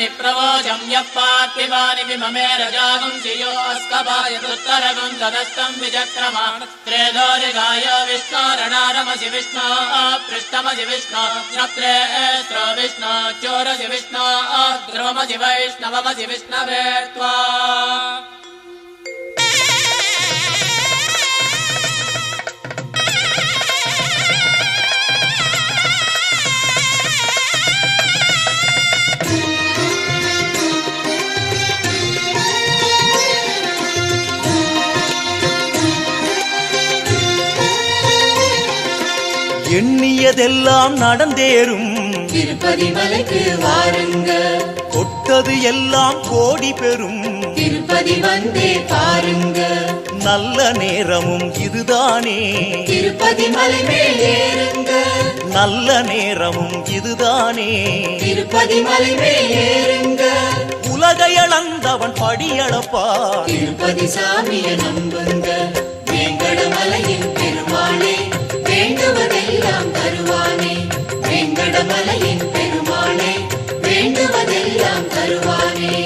विश्वानि प्रवोचं यः पार्थिवानि विममे रजागुंसि यो अस्कपायतुत्तरगुं तदस्तं विचक्रमा त्रेदोरिगाय विष्णोरणारमसि विष्णो पृष्ठमसि विष्णो नक्त्रे स्रो विष्णो चोरसि विष्णो ध्रुवमसि वैष्णवमसि विष्णवे त्वा எண்ணியதெல்லாம் நடந்தேறும் திருப்பதி மலைக்கு வாருங்க தொட்டது எல்லாம் கோடி பெறும் திருப்பதி வந்தே பாருங்க நல்ல நேரமும் இதுதானே திருப்பதி மலை மேல் ஏறுங்க நல்ல நேரமும் இதுதானே திருப்பதி மலை மேல் ஏறுங்க உலகை அளந்தவன் படியளப்பான் திருப்பதி சாமியை நம்புங்க வேங்கடமலையின் பெருமாளே வேண்டுவதெல்லாம் தருவானே வேங்கடமலையின் பெருமாளே வேண்டுவதெல்லாம் தருவானே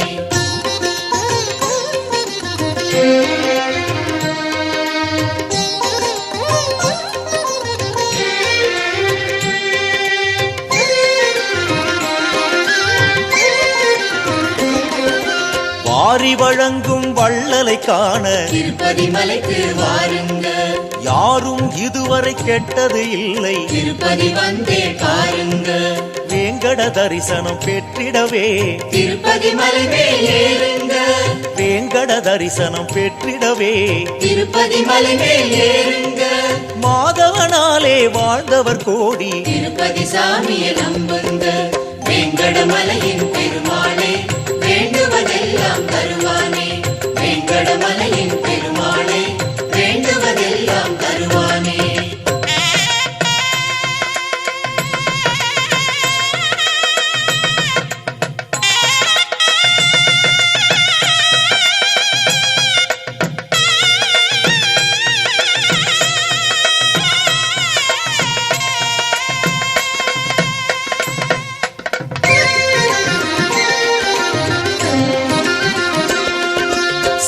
வாரி வழங்கும் வள்ளலை காண திருப்பதி மலைக்கு வாருங்க யாரும் இதுவரை கெட்டது இல்லை திருப்பதி வந்தே பாருங்க வேங்கட தரிசனம் பெற்றிடவே திருப்பதி மலை மேல் ஏறுங்க வேங்கட தரிசனம் பெற்றிடவே திருப்பதி மலை மேல் ஏறுங்க மாதவனாலே வாழ்ந்தவர் கோடி திருப்பதி சாமியை நம்புங்க வேங்கடமலையின் பெருமாளே வேண்டுவதெல்லாம் தருவானே வேங்கடமலையின் பெருமாளே வேண்டுவதெல்லாம் தருவானே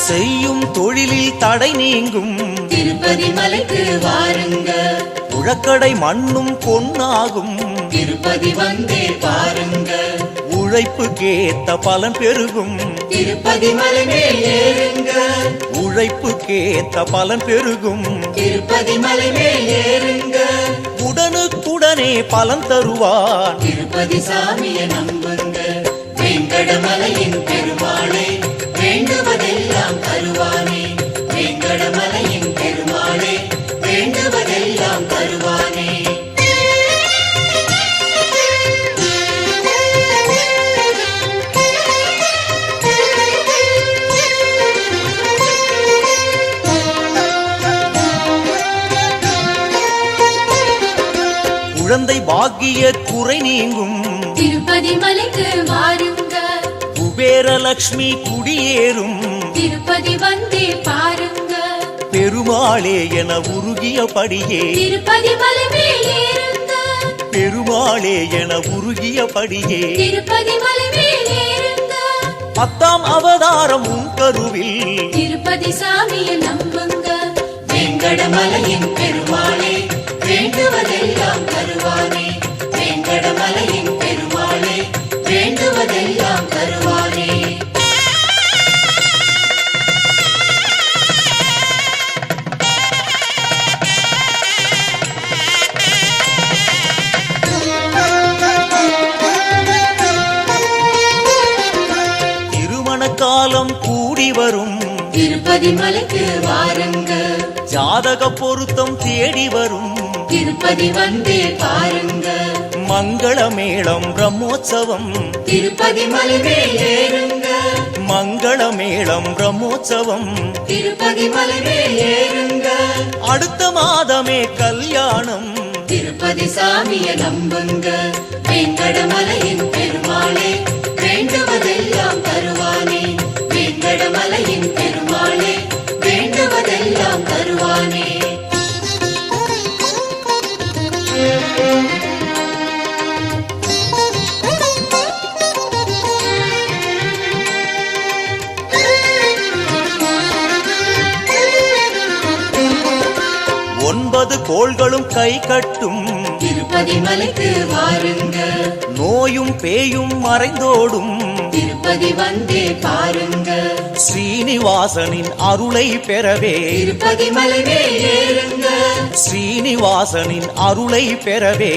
செய்யும் தொழிலில் தடை நீங்கும் திருப்பதி மலைக்கு வாருங்க உழக்கடை மண்ணும் பொன்னாகும் திருப்பதி வந்தே பாருங்க உழைப்புக்கேத்த பலன் பெருகும் திருப்பதி மலை மேல் ஏறுங்க உழைப்புக்கேத்த பலன் பெருகும் திருப்பதி மலை மேல் ஏறுங்க உடனுக்குடனே பலன் தருவான் திருப்பதி சாமியை நம்புங்க வேங்கடமலையின் பெருமாளே வேண்டுவதெல்லாம் தருவானே வேங்கடமலையின் பெருமாளே வேண்டுவதெல்லாம் தருவானே குழந்தை பாக்கிய குறை நீங்கும் திருப்பதி மலைக்கு வாருங்க குபேரலட்சுமி குடியேறும் திருப்பதி வந்தே பாருங்க பெருமாளே என உருகியபடியே திருப்பதி மலை மேல் ஏறுங்க பெருமாளே என உருகியபடியே திருப்பதி மலை மேல் ஏறுங்க 10ஆம் அவதாரம் உன் கருவில் திருப்பதி சாமியை நம்புங்க வேங்கடமலையின் பெருமாளே வேண்டுவதெல்லாம் தருவானே வேங்கடமலையின் பெருமாளே வேண்டுவதெல்லாம் தருவானே திருமண காலம் கூடி வரும் திருப்பதி மலைக்கு வாருங்க ஜாதக பொருத்தம் தேடி வரும் திருப்பதி வந்தே பாருங்க மங்கள மேளம் பிரம்மோற்சவம் திருப்பதி மலை மேல் ஏறுங்க மங்கள மேளம் பிரம்மோற்சவம் திருப்பதி மலை மேல் ஏறுங்க அடுத்த மாதமே கல்யாணம் திருப்பதி சாமியை நம்புங்க வேங்கடமலையின் பெருமாளே வேண்டுவதெல்லாம் தருவானே வேங்கடமலையின் பெருமாளே வேண்டுவதெல்லாம் தருவானே 9 கோள்களும் கை கட்டும் திருப்பதி மலைக்கு வாருங்க நோயும் பேயும் மறைந்தோடும் திருப்பதி வந்தே பாருங்க ஸ்ரீனிவாசனின் அருளை பெறவே திருப்பதி மலை மேல் ஏறுங்க ஸ்ரீனிவாசனின் அருளை பெறவே